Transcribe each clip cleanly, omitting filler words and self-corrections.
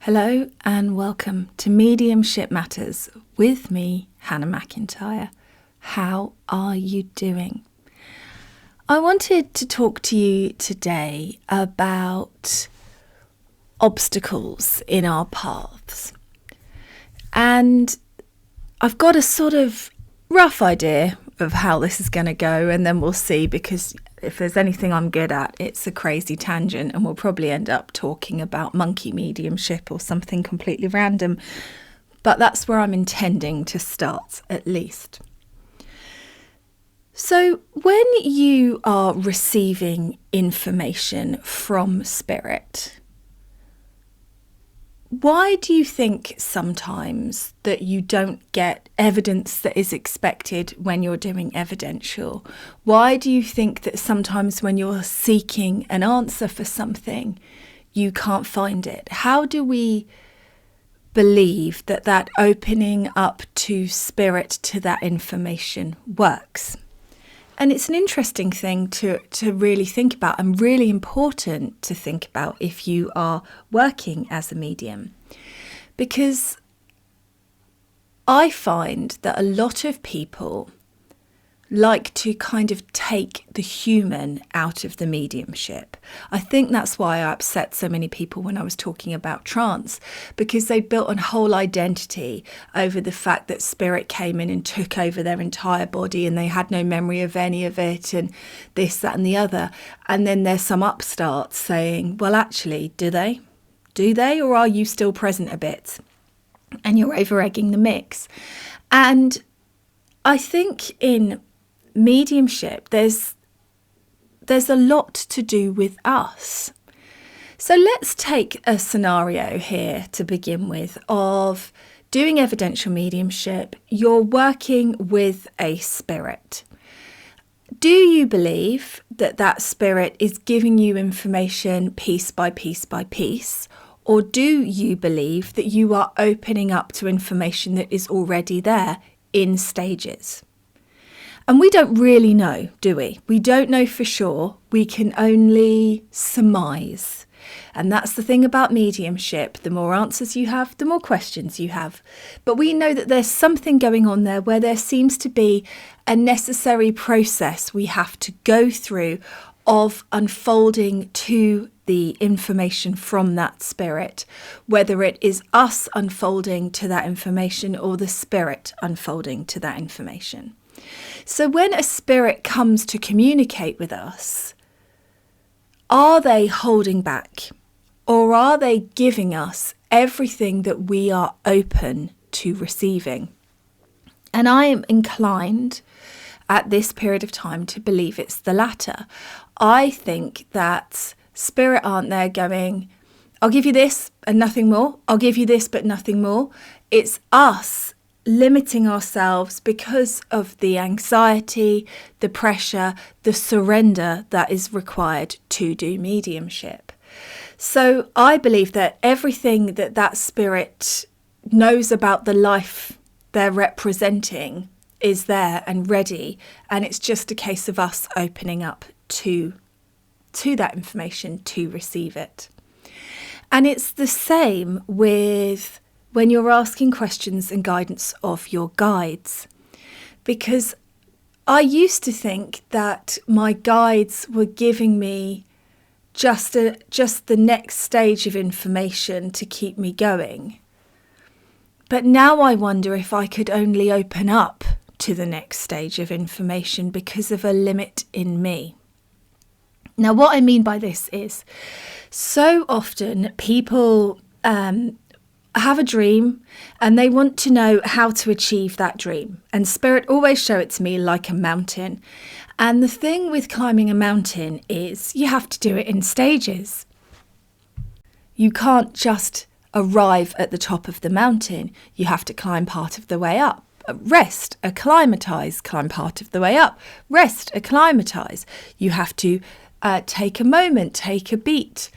Hello and welcome to Mediumship Matters with me, Hannah McIntyre. How are you doing? I wanted to talk to you today about obstacles in our paths. And I've got a sort of rough idea of how this is going to go, and then we'll see, because if there's anything I'm good at, it's a crazy tangent, and we'll probably end up talking about monkey mediumship or something completely random. But that's where I'm intending to start, at least. So when you are receiving information from spirit, why do you think sometimes that you don't get evidence that is expected when you're doing evidential? Why do you think that sometimes when you're seeking an answer for something, you can't find it? How do we believe that that opening up to spirit to that information works? And it's an interesting thing to really think about, and really important to think about if you are working as a medium. Because I find that a lot of people like to kind of take the human out of the mediumship. I think that's why I upset so many people when I was talking about trance, because they built a whole identity over the fact that spirit came in and took over their entire body and they had no memory of any of it, and this, that and the other. And then there's some upstarts saying, well, actually, do they? Do they? Or are you still present a bit? And you're over-egging the mix. And I think in mediumship, there's a lot to do with us. So let's take a scenario here to begin with of doing evidential mediumship. You're working with a spirit. Do you believe that that spirit is giving you information piece by piece by piece? Or do you believe that you are opening up to information that is already there in stages? And we don't really know, do we? We don't know for sure. We can only surmise. And that's the thing about mediumship. The more answers you have, the more questions you have. But we know that there's something going on there where there seems to be a necessary process we have to go through of unfolding to the information from that spirit, whether it is us unfolding to that information or the spirit unfolding to that information. So when a spirit comes to communicate with us, are they holding back, or are they giving us everything that we are open to receiving? And I am inclined at this period of time to believe it's the latter. I think that spirit aren't there going, I'll give you this and nothing more. I'll give you this but nothing more. It's us limiting ourselves because of the anxiety, the pressure, the surrender that is required to do mediumship. So I believe that everything that spirit knows about the life they're representing is there and ready, and it's just a case of us opening up to that information to receive it. And it's the same with when you're asking questions and guidance of your guides. Because I used to think that my guides were giving me just the next stage of information to keep me going. But now I wonder if I could only open up to the next stage of information because of a limit in me. Now, what I mean by this is, so often people have a dream and they want to know how to achieve that dream. And spirit always show it to me like a mountain. And the thing with climbing a mountain is you have to do it in stages. You can't just arrive at the top of the mountain. You have to climb part of the way up. Rest, acclimatise, climb part of the way up. Rest, acclimatise. You have to take a moment, take a beat.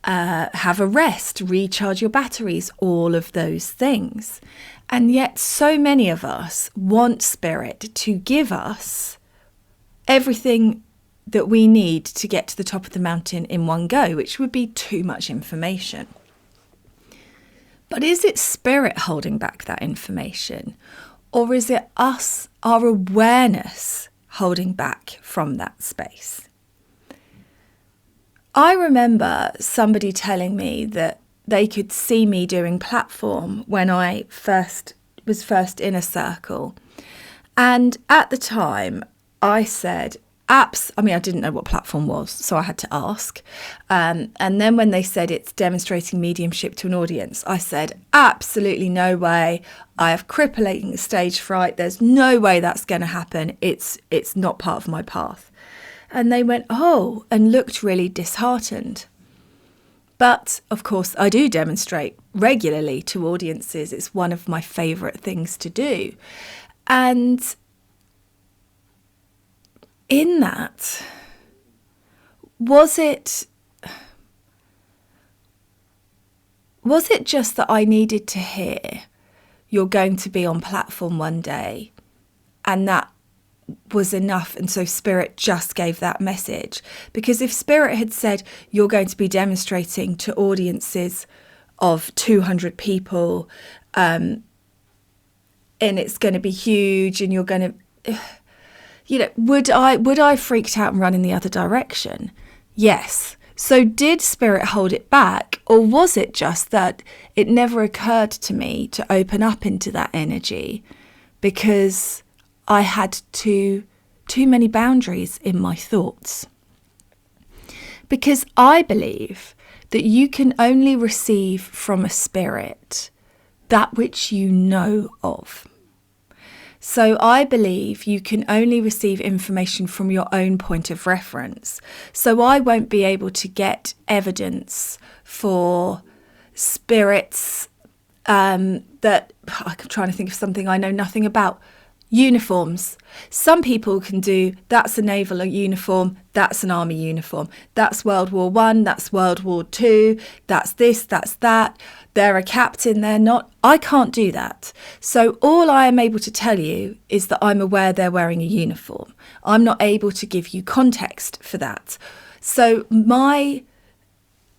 Have a rest, recharge your batteries, all of those things. And yet so many of us want spirit to give us everything that we need to get to the top of the mountain in one go, which would be too much information. But is it spirit holding back that information? Or is it us, our awareness, holding back from that space? I remember somebody telling me that they could see me doing platform when I was first in a circle. And at the time, I said, I didn't know what platform was, so I had to ask. And then when they said it's demonstrating mediumship to an audience, I said, absolutely no way. I have crippling stage fright. There's no way that's going to happen. It's not part of my path. And they went, oh, and looked really disheartened. But of course, I do demonstrate regularly to audiences. It's one of my favourite things to do. And in that, was it just that I needed to hear, you're going to be on platform one day, and that was enough, and so Spirit just gave that message? Because if Spirit had said, you're going to be demonstrating to audiences of 200 people, and it's going to be huge, and you're going to... would I freaked out and run in the other direction? Yes. So did Spirit hold it back, or was it just that it never occurred to me to open up into that energy because I had too many boundaries in my thoughts? Because I believe that you can only receive from a spirit that which you know of. So I believe you can only receive information from your own point of reference. So I won't be able to get evidence for spirits that, I'm trying to think of something I know nothing about. Uniforms. Some people can do, that's a naval uniform, that's an army uniform, that's World War One, that's World War Two, that's this, that's that. They're a captain, they're not. I can't do that. So all I am able to tell you is that I'm aware they're wearing a uniform. I'm not able to give you context for that. So my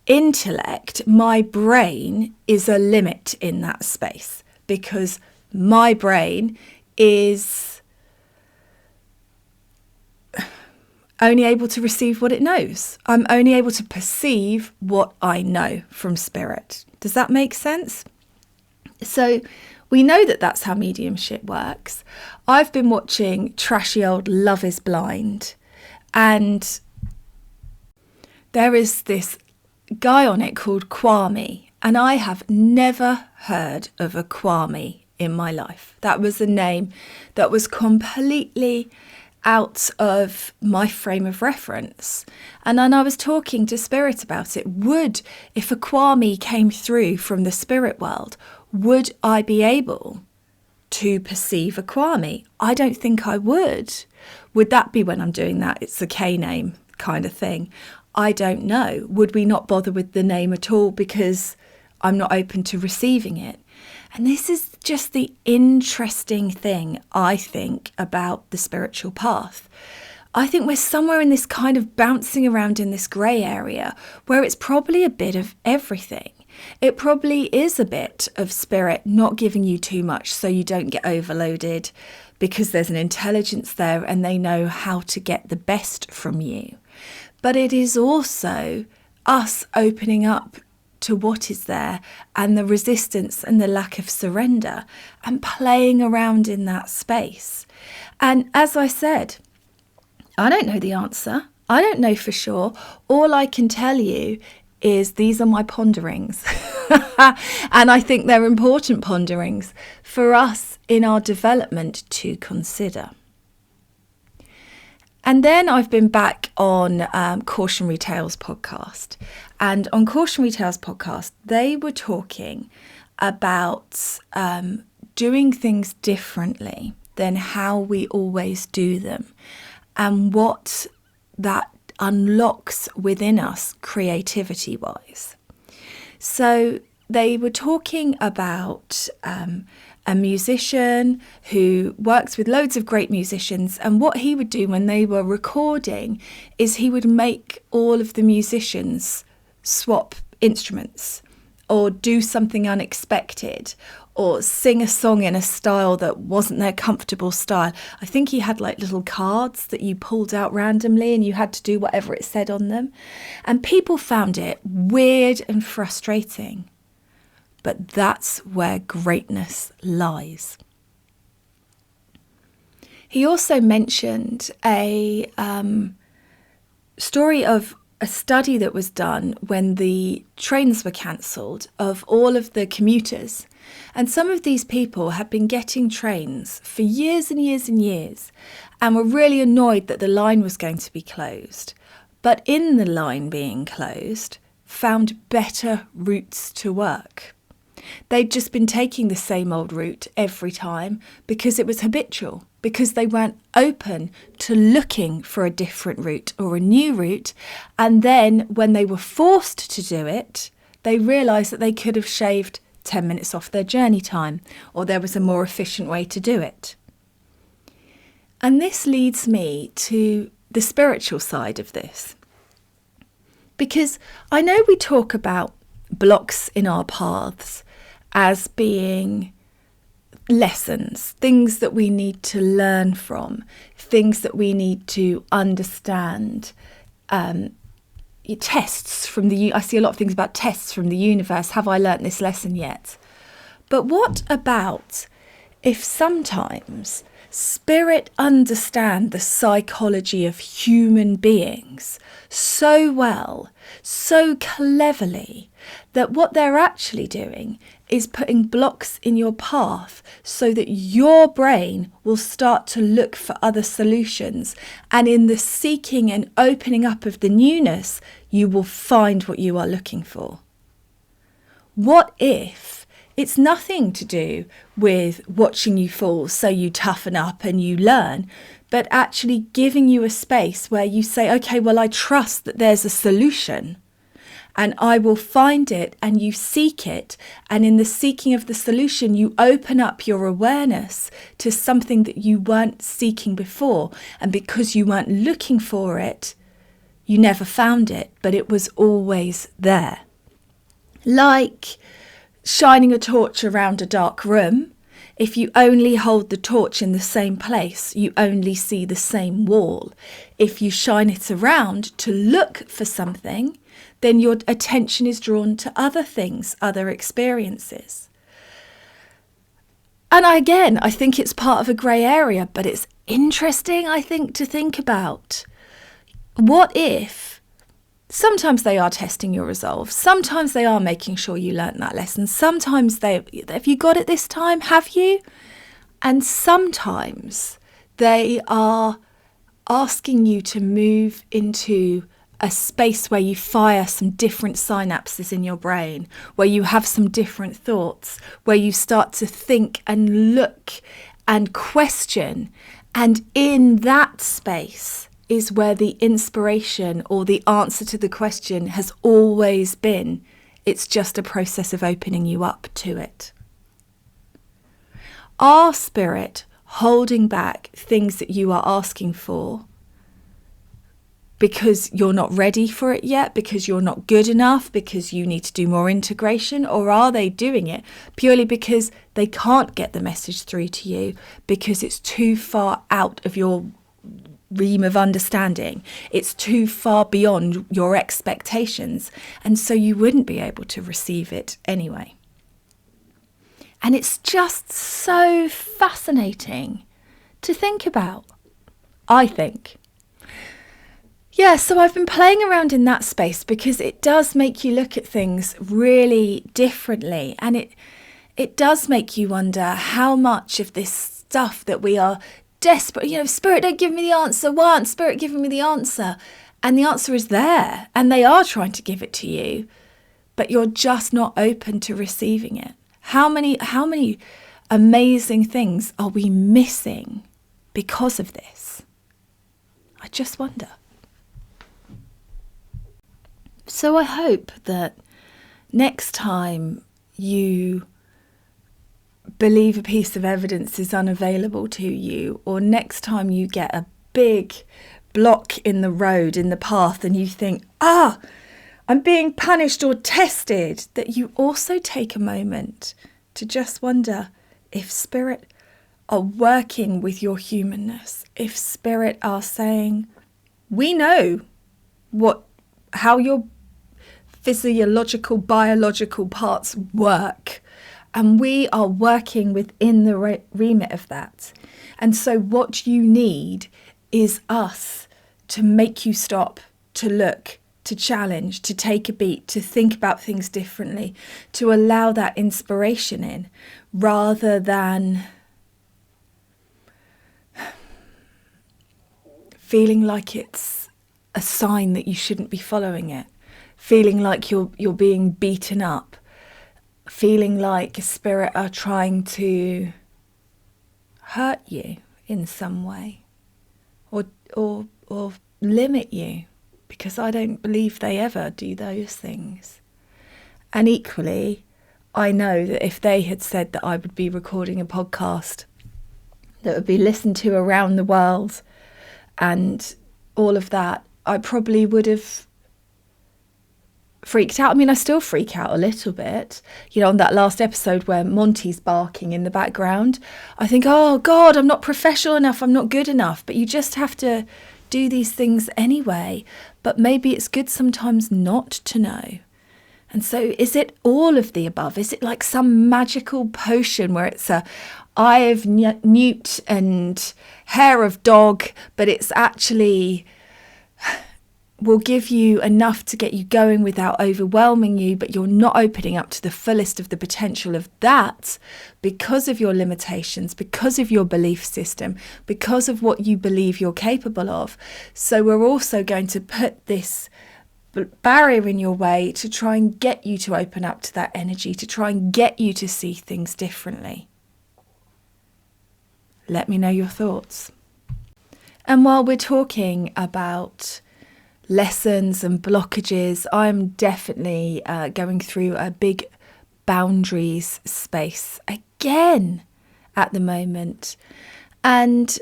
intellect, my brain is a limit in that space, because my brain is only able to receive what it knows. I'm only able to perceive what I know from spirit. Does that make sense? So we know that that's how mediumship works. I've been watching trashy old Love is Blind, and there is this guy on it called Kwame, and I have never heard of a Kwame in my life. That was a name that was completely out of my frame of reference. And then I was talking to Spirit about it. If a Kwame came through from the spirit world, would I be able to perceive a Kwame? I don't think I would. Would that be when I'm doing that? It's a K name kind of thing. I don't know. Would we not bother with the name at all because I'm not open to receiving it? And this is just the interesting thing, I think, about the spiritual path. I think we're somewhere in this kind of bouncing around in this grey area where it's probably a bit of everything. It probably is a bit of spirit not giving you too much so you don't get overloaded, because there's an intelligence there and they know how to get the best from you. But it is also us opening up to what is there, and the resistance and the lack of surrender, and playing around in that space. And as I said, I don't know the answer. I don't know for sure. All I can tell you is these are my ponderings. And I think they're important ponderings for us in our development to consider. And then I've been back on Cautionary Tales podcast. And on Cautionary Tales podcast, they were talking about doing things differently than how we always do them, and what that unlocks within us creativity-wise. So they were talking about a musician who works with loads of great musicians, and what he would do when they were recording is he would make all of the musicians swap instruments. or do something unexpected, or sing a song in a style that wasn't their comfortable style. I think he had like little cards that you pulled out randomly and you had to do whatever it said on them. And people found it weird and frustrating. But that's where greatness lies. He also mentioned a story of a study that was done when the trains were cancelled of all of the commuters. And some of these people had been getting trains for years and years and years and were really annoyed that the line was going to be closed. But in the line being closed, found better routes to work. They'd just been taking the same old route every time because it was habitual, because they weren't open to looking for a different route or a new route. And then when they were forced to do it, they realised that they could have shaved 10 minutes off their journey time, or there was a more efficient way to do it. And this leads me to the spiritual side of this. Because I know we talk about blocks in our paths as being lessons, things that we need to learn from, things that we need to understand, tests from I see a lot of things about tests from the universe. Have I learnt this lesson yet? But what about if sometimes spirit understand the psychology of human beings so well, so cleverly, that what they're actually doing is putting blocks in your path so that your brain will start to look for other solutions. And in the seeking and opening up of the newness, you will find what you are looking for. What if it's nothing to do with watching you fall so you toughen up and you learn, but actually giving you a space where you say, okay, well, I trust that there's a solution. And I will find it, and you seek it. And in the seeking of the solution, you open up your awareness to something that you weren't seeking before. And because you weren't looking for it, you never found it, but it was always there. Like shining a torch around a dark room. If you only hold the torch in the same place, you only see the same wall. If you shine it around to look for something, then your attention is drawn to other things, other experiences. And I think it's part of a grey area, but it's interesting, I think, to think about. What if sometimes they are testing your resolve, sometimes they are making sure you learnt that lesson, sometimes have you got it this time, have you? And sometimes they are asking you to move into a space where you fire some different synapses in your brain, where you have some different thoughts, where you start to think and look and question. And in that space is where the inspiration or the answer to the question has always been. It's just a process of opening you up to it. Are spirit holding back things that you are asking for because you're not ready for it yet, because you're not good enough, because you need to do more integration? Or are they doing it purely because they can't get the message through to you because it's too far out of your realm of understanding? It's too far beyond your expectations, and so you wouldn't be able to receive it anyway. And it's just so fascinating to think about, I think. Yeah, so I've been playing around in that space because it does make you look at things really differently. And it does make you wonder how much of this stuff that we are desperate, Spirit, don't give me the answer. Why aren't Spirit giving me the answer? And the answer is there, and they are trying to give it to you, but you're just not open to receiving it. How many amazing things are we missing because of this? I just wonder. So I hope that next time you believe a piece of evidence is unavailable to you, or next time you get a big block in the road, in the path, and you think, I'm being punished or tested, that you also take a moment to just wonder if spirit are working with your humanness, if spirit are saying, we know how your physiological, biological parts work, and we are working within the remit of that. And so what you need is us to make you stop, to look, to challenge, to take a beat, to think about things differently, to allow that inspiration in, rather than feeling like it's a sign that you shouldn't be following it, feeling like you're being beaten up, feeling like a spirit are trying to hurt you in some way, or limit you, because I don't believe they ever do those things. And equally, I know that if they had said that I would be recording a podcast that would be listened to around the world and all of that, I probably would have freaked out. I mean, I still freak out a little bit. You know, on that last episode where Monty's barking in the background, I think, oh God, I'm not professional enough, I'm not good enough. But you just have to do these things anyway. But maybe it's good sometimes not to know. And so is it all of the above? Is it like some magical potion where it's a eye of newt and hair of dog, but it's actually will give you enough to get you going without overwhelming you, but you're not opening up to the fullest of the potential of that because of your limitations, because of your belief system, because of what you believe you're capable of. So we're also going to put this barrier in your way to try and get you to open up to that energy, to try and get you to see things differently. Let me know your thoughts. And while we're talking about lessons and blockages, I'm definitely going through a big boundaries space again at the moment. And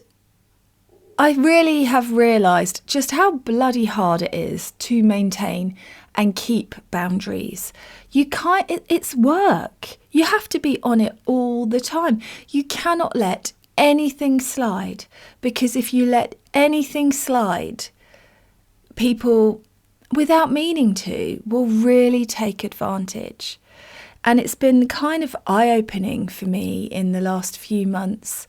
I really have realised just how bloody hard it is to maintain and keep boundaries. You can't, it's work. You have to be on it all the time. You cannot let anything slide, because if you let anything slide, people, without meaning to, will really take advantage. And it's been kind of eye-opening for me in the last few months.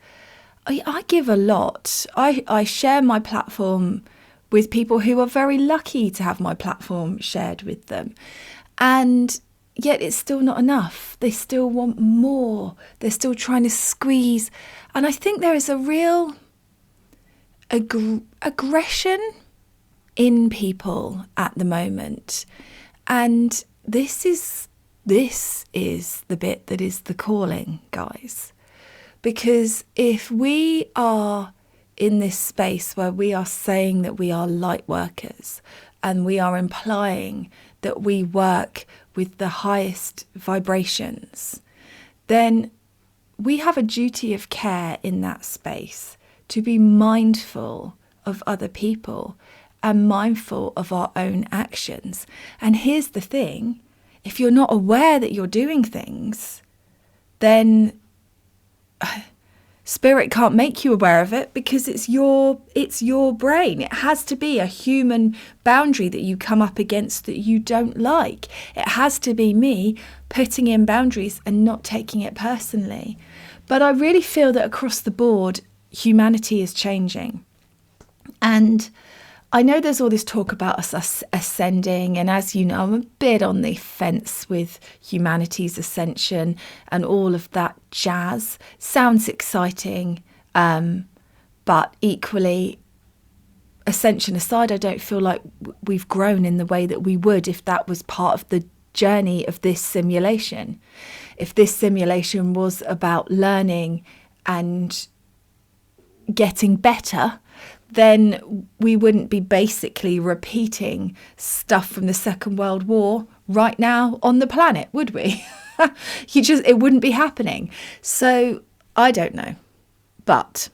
I give a lot. I share my platform with people who are very lucky to have my platform shared with them. And yet it's still not enough. They still want more. They're still trying to squeeze. And I think there is a real aggression in people at the moment. And this is the bit that is the calling, guys. Because if we are in this space where we are saying that we are light workers and we are implying that we work with the highest vibrations, then we have a duty of care in that space to be mindful of other people and mindful of our own actions. And here's the thing, if you're not aware that you're doing things, then spirit can't make you aware of it, because it's your brain. It has to be a human boundary that you come up against that you don't like. It has to be me putting in boundaries and not taking it personally. But I really feel that across the board, humanity is changing. And I know there's all this talk about us ascending, and as you know, I'm a bit on the fence with humanity's ascension and all of that jazz. Sounds exciting, but equally, ascension aside, I don't feel like we've grown in the way that we would if that was part of the journey of this simulation. If this simulation was about learning and getting better, then we wouldn't be basically repeating stuff from the Second World War right now on the planet, would we? It wouldn't be happening. So I don't know. But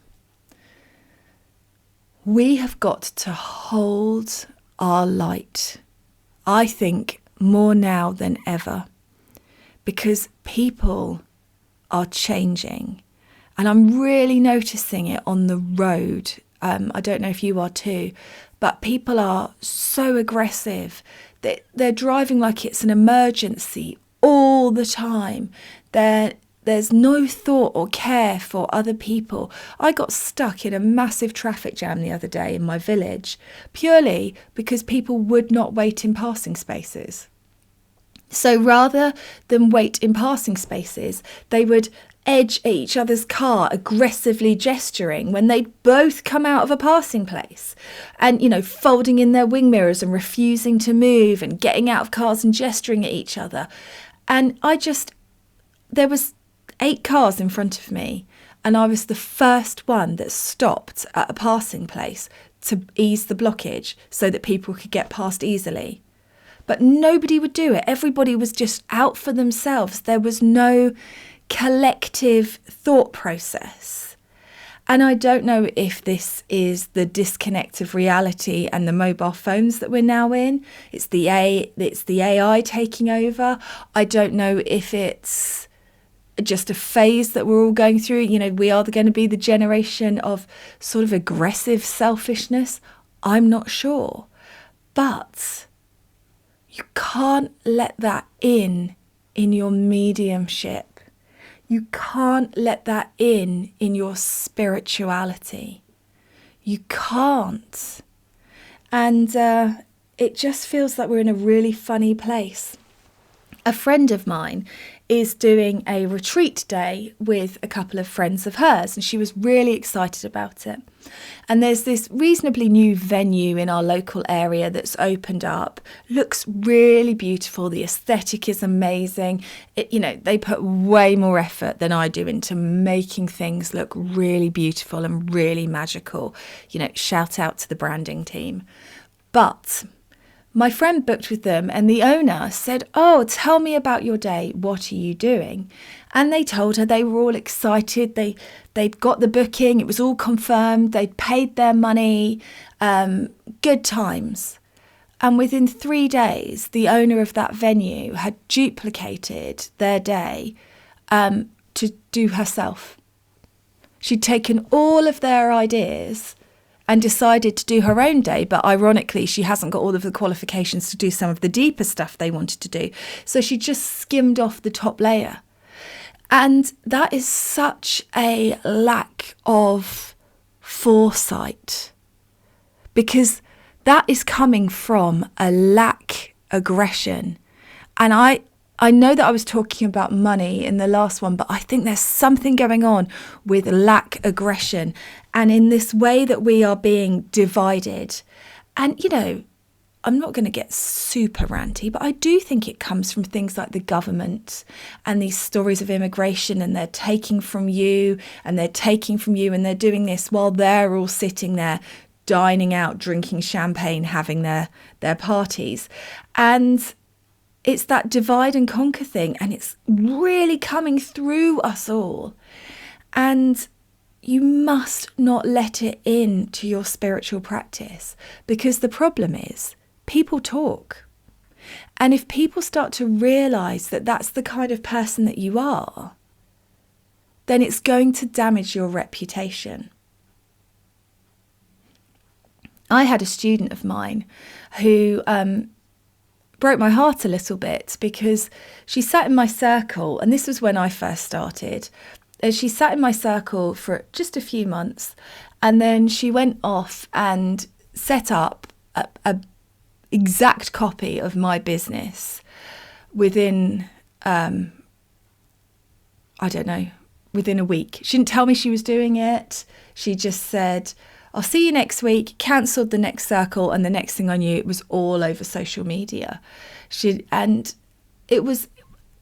we have got to hold our light, I think more now than ever, because people are changing. And I'm really noticing it on the road. I don't know if you are too, but people are so aggressive. They're driving like it's an emergency all the time. There's no thought or care for other people. I got stuck in a massive traffic jam the other day in my village, purely because people would not wait in passing spaces. So rather than wait in passing spaces, they would edge at each other's car, aggressively gesturing when they'd both come out of a passing place, and, folding in their wing mirrors and refusing to move and getting out of cars and gesturing at each other. And there was 8 cars in front of me, and I was the first one that stopped at a passing place to ease the blockage so that people could get past easily. But nobody would do it. Everybody was just out for themselves. There was no collective thought process. And I don't know if this is the disconnect of reality and the mobile phones that we're now in. It's the AI taking over. I don't know if it's just a phase that we're all going through. We are going to be the generation of sort of aggressive selfishness. I'm not sure. But you can't let that in your mediumship. You can't let that in your spirituality. You can't. And it just feels like we're in a really funny place. A friend of mine is doing a retreat day with a couple of friends of hers, and she was really excited about it. And there's this reasonably new venue in our local area that's opened up. Looks really beautiful. The aesthetic is amazing. They put way more effort than I do into making things look really beautiful and really magical. Shout out to the branding team. But my friend booked with them, and the owner said, "Oh, tell me about your day. What are you doing?" And they told her they were all excited. They'd got the booking. It was all confirmed. They'd paid their money. Good times. And within 3 days, the owner of that venue had duplicated their day to do herself. She'd taken all of their ideas and decided to do her own day. But ironically, she hasn't got all of the qualifications to do some of the deeper stuff they wanted to do. So she just skimmed off the top layer. And that is such a lack of foresight, because that is coming from a lack aggression. And I know that I was talking about money in the last one, but I think there's something going on with lack aggression and in this way that we are being divided. And, I'm not going to get super ranty, but I do think it comes from things like the government and these stories of immigration, and they're taking from you and they're taking from you, and they're doing this while they're all sitting there dining out, drinking champagne, having their parties. And it's that divide and conquer thing, and it's really coming through us all. And you must not let it into your spiritual practice, because the problem is people talk. And if people start to realise that that's the kind of person that you are, then it's going to damage your reputation. I had a student of mine who broke my heart a little bit, because she sat in my circle, and this was when I first started. She sat in my circle for just a few months, and then she went off and set up a exact copy of my business within, within a week. She didn't tell me she was doing it. She just said, "I'll see you next week," cancelled the next circle, and the next thing I knew, it was all over social media. And it was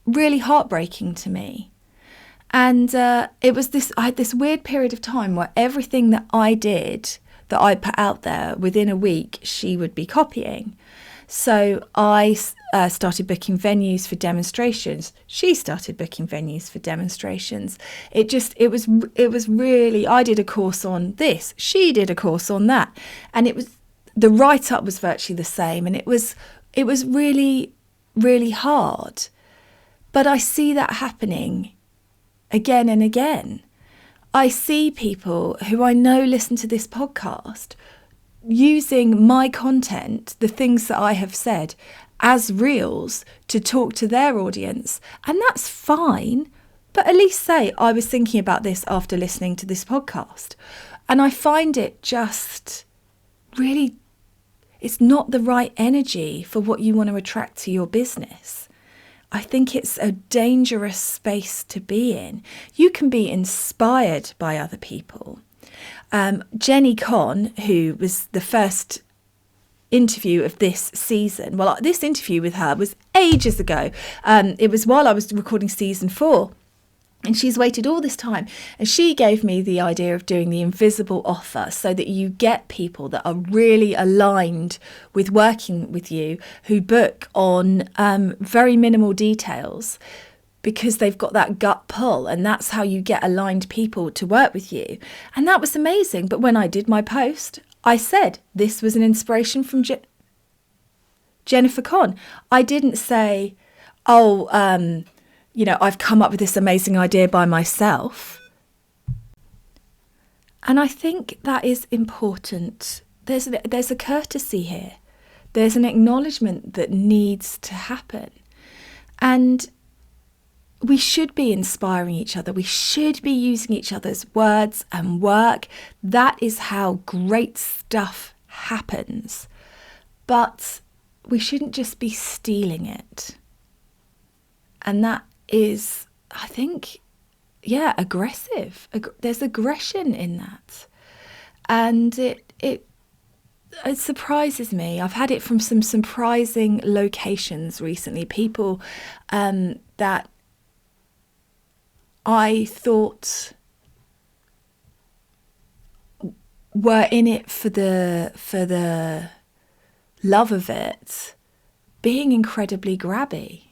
really heartbreaking to me. And I had this weird period of time where everything that I did, that I put out there, within a week, she would be copying. So I started booking venues for demonstrations. She started booking venues for demonstrations. It was really, I did a course on this, she did a course on that. And the write-up was virtually the same. And it was It was really, really hard. But I see that happening again and again. I see people who I know listen to this podcast using my content, the things that I have said, as reels to talk to their audience. And that's fine. But at least say, I was thinking about this after listening to this podcast. And I find it just really, it's not the right energy for what you want to attract to your business. I think it's a dangerous space to be in. You can be inspired by other people. Jenny Conn, who was the first interview of this season, well, this interview with her was ages ago. It was while I was recording season 4. And she's waited all this time, and she gave me the idea of doing the invisible offer so that you get people that are really aligned with working with you, who book on very minimal details because they've got that gut pull, and that's how you get aligned people to work with you. And that was amazing. But when I did my post, I said this was an inspiration from Jennifer Conn. I didn't say, I've come up with this amazing idea by myself. And I think that is important. There's a courtesy here. There's an acknowledgement that needs to happen. And we should be inspiring each other. We should be using each other's words and work. That is how great stuff happens. But we shouldn't just be stealing it. And that is, I think, aggressive. There's aggression in that. And it surprises me. I've had it from some surprising locations recently. People that I thought were in it for the love of it, being incredibly grabby.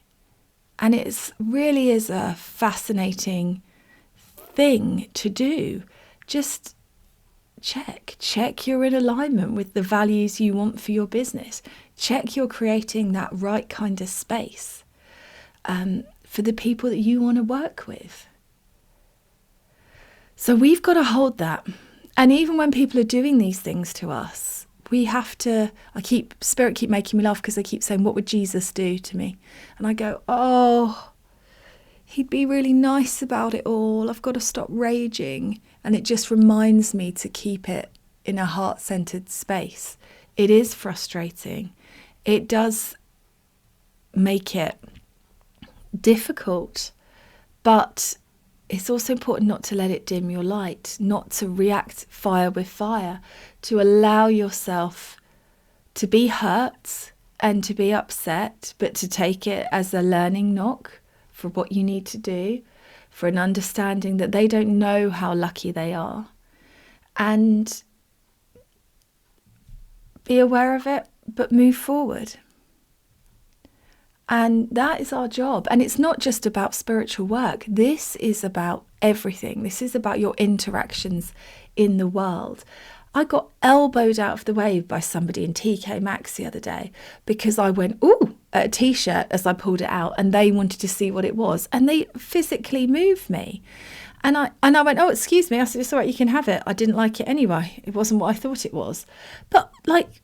And it really is a fascinating thing to do. Just check you're in alignment with the values you want for your business. Check you're creating that right kind of space for the people that you want to work with. So we've got to hold that. And even when people are doing these things to us, we have to, Spirit keep making me laugh because they keep saying, what would Jesus do to me? And I go, he'd be really nice about it all. I've got to stop raging. And it just reminds me to keep it in a heart-centered space. It is frustrating. It does make it difficult, but it's also important not to let it dim your light, not to react fire with fire, to allow yourself to be hurt and to be upset, but to take it as a learning knock for what you need to do, for an understanding that they don't know how lucky they are. And be aware of it, but move forward. And that is our job. And it's not just about spiritual work. This is about everything. This is about your interactions in the world. I got elbowed out of the way by somebody in TK Maxx the other day because I went, ooh, at a t-shirt as I pulled it out, and they wanted to see what it was. And they physically moved me. And I went, oh, excuse me. I said, it's all right, you can have it. I didn't like it anyway. It wasn't what I thought it was. But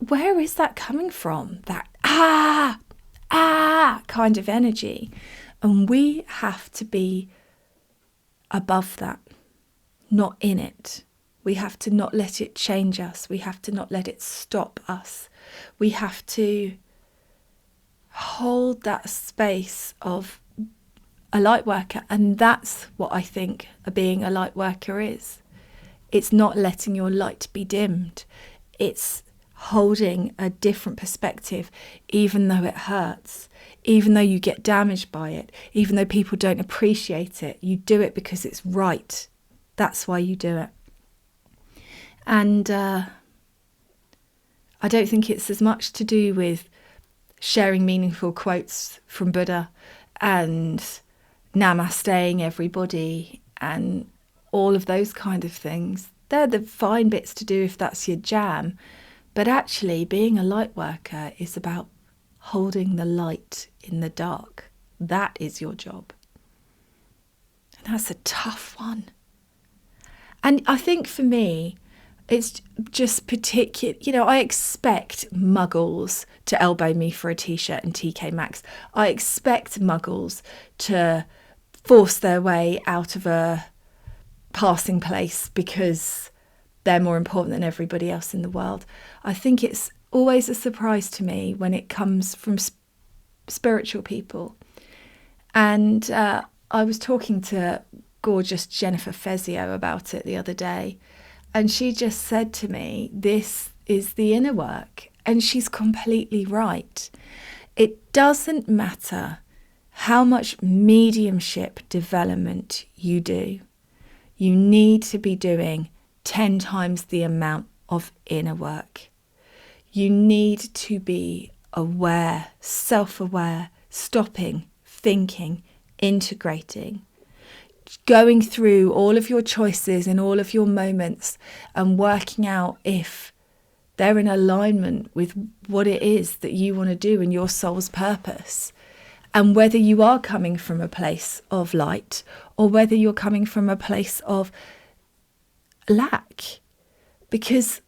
where is that coming from? That, kind of energy. And we have to be above that, not in it. We have to not let it change us. We have to not let it stop us. We have to hold that space of a light worker. And that's what I think being a light worker is. It's not letting your light be dimmed. It's holding a different perspective, even though it hurts, even though you get damaged by it, even though people don't appreciate it. You do it because it's right. That's why you do it. And I don't think it's as much to do with sharing meaningful quotes from Buddha and namasteing everybody and all of those kind of things. They're the fine bits to do if that's your jam. But actually, being a light worker is about holding the light in the dark. That is your job. And that's a tough one. And I think for me, it's just particular, I expect muggles to elbow me for a t-shirt and TK Maxx. I expect muggles to force their way out of a passing place because they're more important than everybody else in the world. I think it's always a surprise to me when it comes from spiritual people. And I was talking to gorgeous Jennifer Fezio about it the other day, and she just said to me, this is the inner work. And she's completely right. It doesn't matter how much mediumship development you do. You need to be doing 10 times the amount of inner work. You need to be aware, self-aware, stopping, thinking, integrating, going through all of your choices in all of your moments and working out if they're in alignment with what it is that you want to do in your soul's purpose, and whether you are coming from a place of light or whether you're coming from a place of lack. Because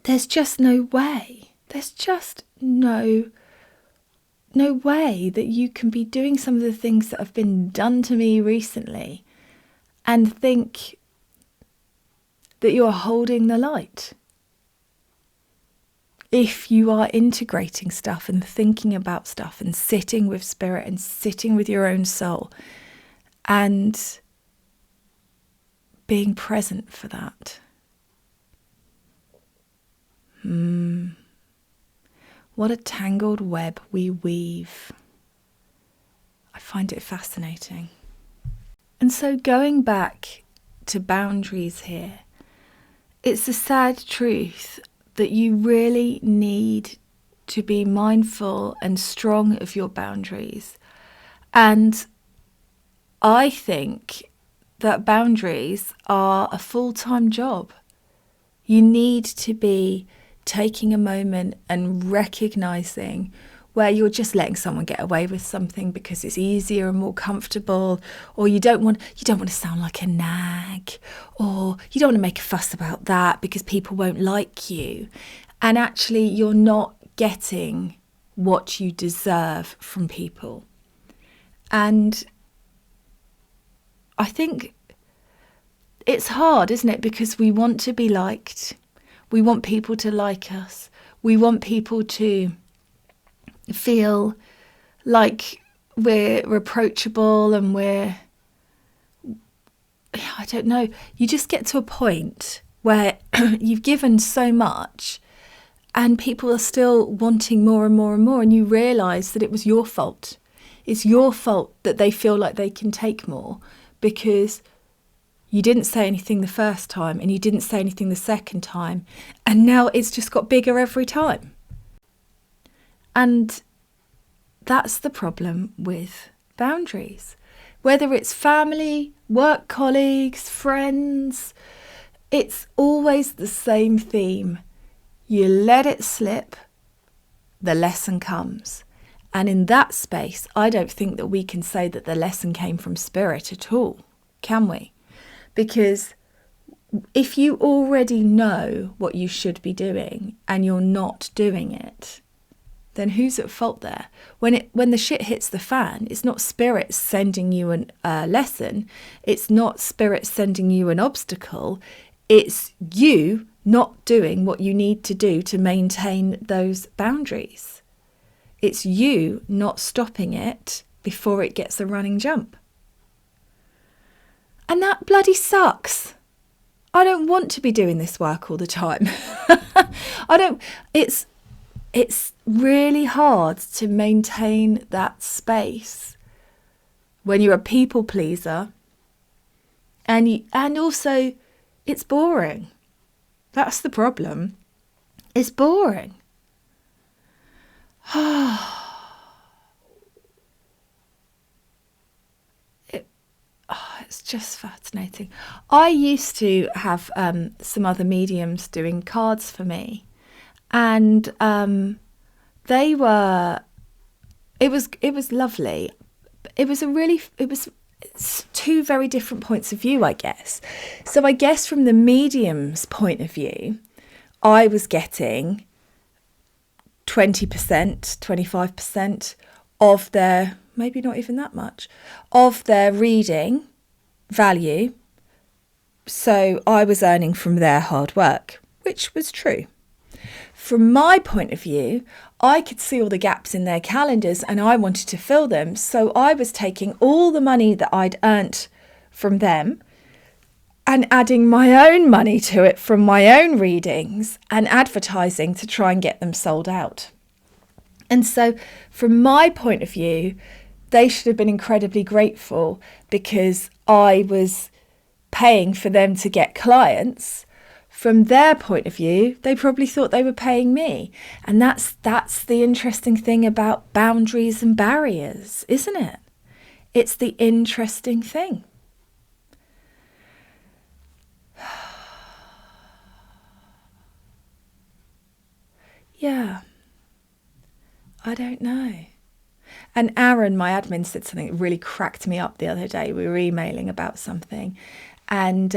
there's just no way. There's just no way that you can be doing some of the things that have been done to me recently and think that you're holding the light. If you are integrating stuff and thinking about stuff and sitting with spirit and sitting with your own soul and being present for that. What a tangled web we weave. I find it fascinating. And so going back to boundaries here, it's a sad truth that you really need to be mindful and strong of your boundaries. And I think that boundaries are a full-time job. You need to be taking a moment and recognizing where you're just letting someone get away with something because it's easier and more comfortable, or you don't want to sound like a nag, or you don't want to make a fuss about that because people won't like you. And actually you're not getting what you deserve from people. And I think it's hard, isn't it? Because we want to be liked. We want people to like us. We want people to feel like we're approachable and I don't know. You just get to a point where you've given so much and people are still wanting more and more and more, and you realise that it was your fault. It's your fault that they feel like they can take more because you didn't say anything the first time and you didn't say anything the second time, and now it's just got bigger every time. And that's the problem with boundaries. Whether it's family, work colleagues, friends, it's always the same theme. You let it slip, the lesson comes. And in that space, I don't think that we can say that the lesson came from spirit at all, can we? Because if you already know what you should be doing and you're not doing it, then who's at fault there? When the shit hits the fan, it's not spirit sending you a lesson. It's not spirit sending you an obstacle. It's you not doing what you need to do to maintain those boundaries. It's you not stopping it before it gets a running jump. And that bloody sucks. I don't want to be doing this work all the time. It's really hard to maintain that space when you're a people pleaser, and also it's boring. That's the problem. It's boring. It's just fascinating. I used to have some other mediums doing cards for me, and They were, it was lovely. It was it's two very different points of view, I guess. So I guess from the medium's point of view, I was getting 20%, 25% of their, maybe not even that much, of their reading value. So I was earning from their hard work, which was true. From my point of view, I could see all the gaps in their calendars and I wanted to fill them. So I was taking all the money that I'd earned from them and adding my own money to it from my own readings and advertising to try and get them sold out. And so from my point of view, they should have been incredibly grateful because I was paying for them to get clients. From their point of view, they probably thought they were paying me. And that's the interesting thing about boundaries and barriers, isn't it? It's the interesting thing. Yeah, I don't know. And Aaron, my admin, said something that really cracked me up the other day. We were emailing about something, and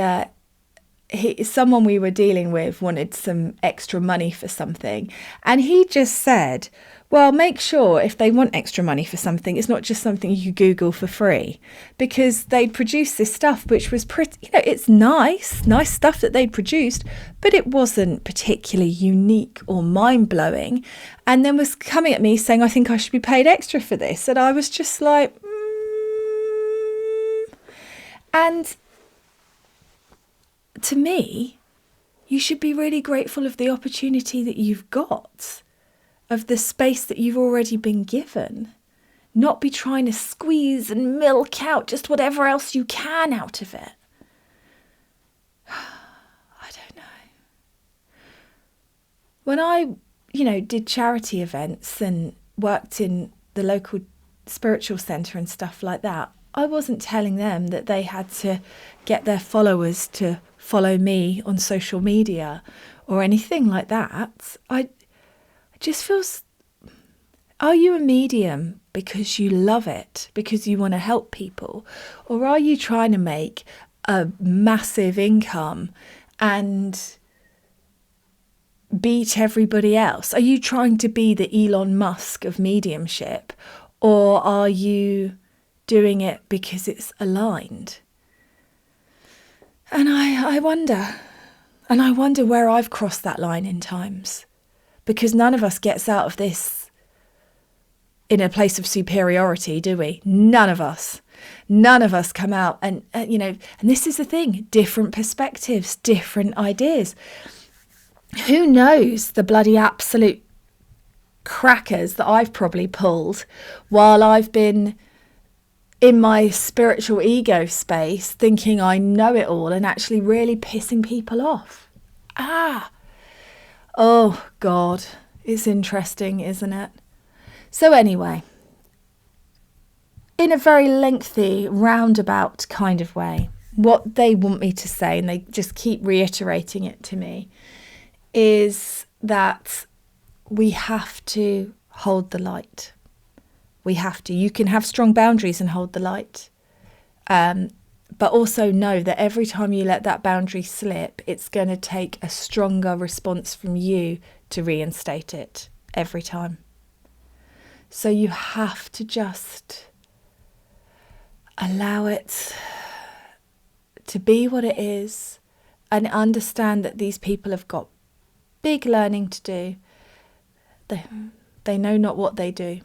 someone we were dealing with wanted some extra money for something. And he just said, well, make sure if they want extra money for something, it's not just something you Google for free, because they'd produced this stuff, which was pretty, it's nice stuff that they'd produced, but it wasn't particularly unique or mind blowing. And then was coming at me saying, I think I should be paid extra for this. And I was just like, And to me, you should be really grateful of the opportunity that you've got, of the space that you've already been given, not be trying to squeeze and milk out just whatever else you can out of it. I don't know. When I, did charity events and worked in the local spiritual centre and stuff like that, I wasn't telling them that they had to get their followers to follow me on social media or anything like that. I just feel, are you a medium because you love it, because you want to help people? Or are you trying to make a massive income and beat everybody else? Are you trying to be the Elon Musk of mediumship? Or are you doing it because it's aligned? And I wonder where I've crossed that line in times, because none of us gets out of this in a place of superiority, do we? None of us come out and this is the thing, different perspectives, different ideas. Who knows the bloody absolute crackers that I've probably pulled while I've been in my spiritual ego space, thinking I know it all and actually really pissing people off. Oh God, it's interesting, isn't it? So anyway, in a very lengthy, roundabout kind of way, what they want me to say, and they just keep reiterating it to me, is that we have to hold the light. We have to. You can have strong boundaries and hold the light. But also know that every time you let that boundary slip, it's going to take a stronger response from you to reinstate it every time. So you have to just allow it to be what it is and understand that these people have got big learning to do. They know not what they do.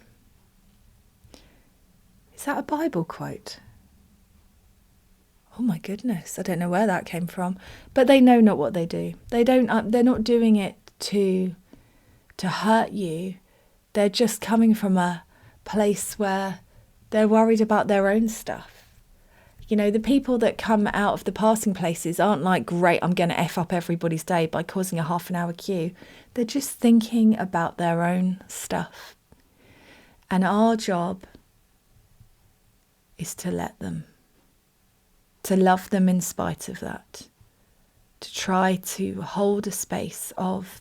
Is that a Bible quote? Oh my goodness, I don't know where that came from. But they know not what they do. They're not doing it to hurt you. They're just coming from a place where they're worried about their own stuff. The people that come out of the passing places aren't like, great, I'm going to F up everybody's day by causing a half an hour queue. They're just thinking about their own stuff. And our job is to let them, to love them in spite of that, to try to hold a space of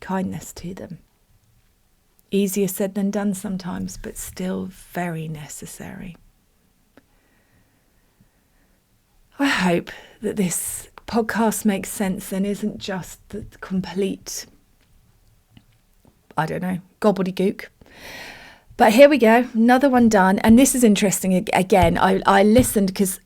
kindness to them. Easier said than done sometimes, but still very necessary. I hope that this podcast makes sense and isn't just the complete, I don't know, gobbledygook. But here we go, another one done. And this is interesting. Again, I listened because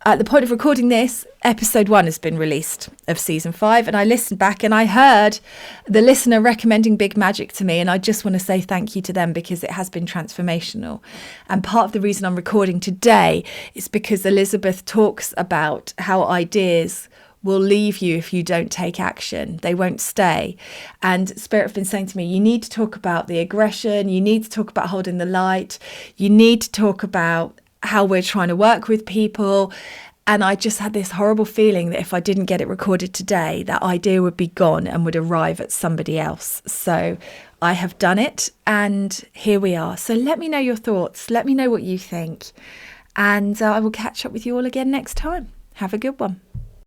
at the point of recording this, episode 1 has been released of season 5. And I listened back and I heard the listener recommending Big Magic to me. And I just want to say thank you to them because it has been transformational. And part of the reason I'm recording today is because Elizabeth talks about how ideas will leave you if you don't take action. They won't stay. And Spirit have been saying to me, you need to talk about the aggression. You need to talk about holding the light. You need to talk about how we're trying to work with people. And I just had this horrible feeling that if I didn't get it recorded today, that idea would be gone and would arrive at somebody else. So I have done it and here we are. So let me know your thoughts. Let me know what you think. And I will catch up with you all again next time. Have a good one.